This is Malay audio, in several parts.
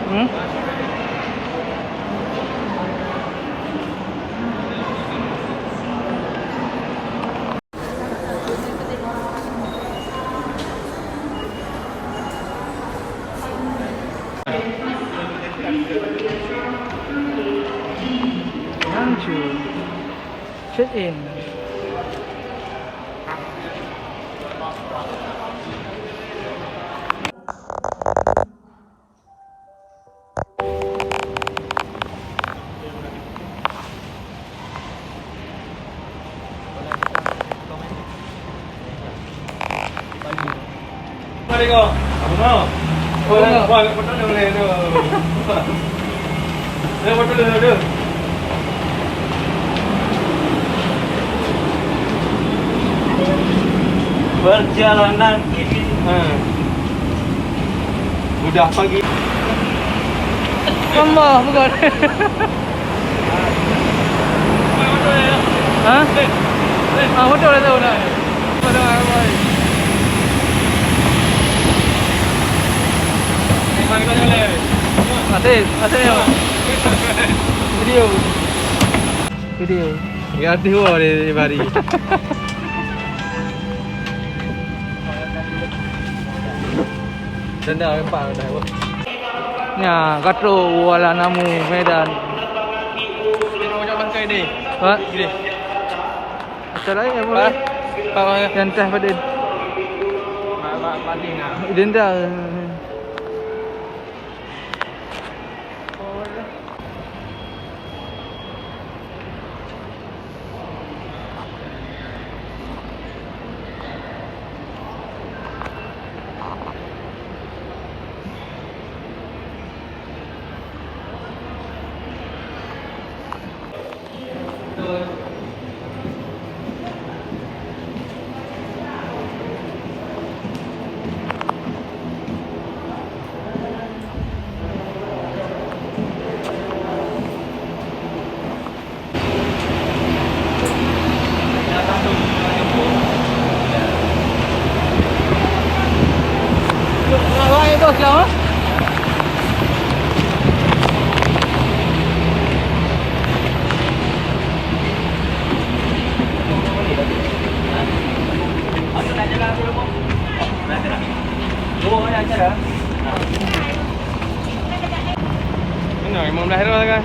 Hmm? Hancur. Check in. Mari kau. Apa mau? Wah, foto dulu ni tu. Foto dulu. Perjalanan ini. Mudah pagi. Allah, bukan. Hah? Betul lah tu nak. Betul lah. Asyik ya. Video. Ya hati gua di bari. Dan dah empat dah. Ya, katro wala namu Medan. Mau coba bangkai ni. Ha? Gini. Macam lain ya boleh. Apa? Yang teh pada. Mati nak. Denda. Bos lama. Ini mau melahir apa kan?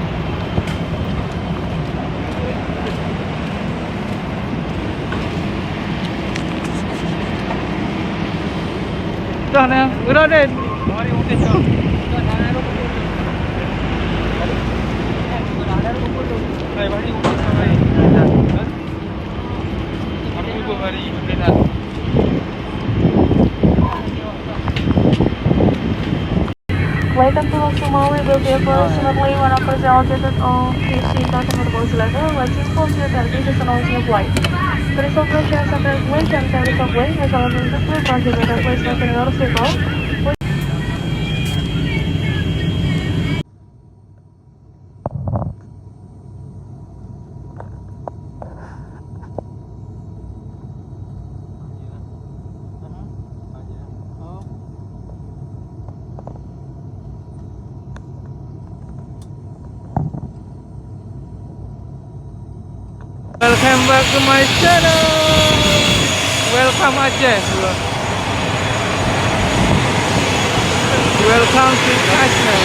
Dah ni, udah deh. Mari mungkin jom. Hai, bari mungkin sampai. Aku juga bari benar. Welcome to Sumawi will be approximately 1 hour altitude on 15,000 meters level, which is for your television and also flight. There is also chance of wind and service of wind as well as the full contributor placement in your vehicle. Welcome back to my channel. Welcome Aceh. Welcome to Aceh.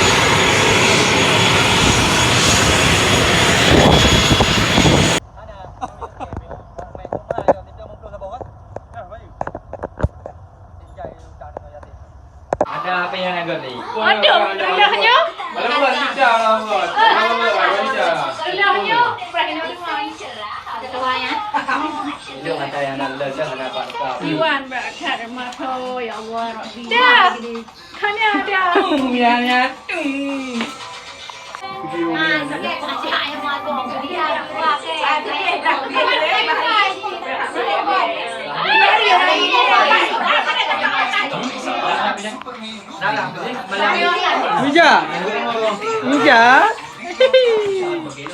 Ada apa yang agak ni? Aduh, rendahnya. Malam buat tidak lah buat. Malam buat tidak. Rendahnya. Berapa ni? Ada tuanya. Itu kata yang nak lezat kenapa tak? Iwan berakat mata ya Allah Rabbi. Dah. Kan ada. Mianya. Sakit aja ayam mata. Dia Mija. Mija.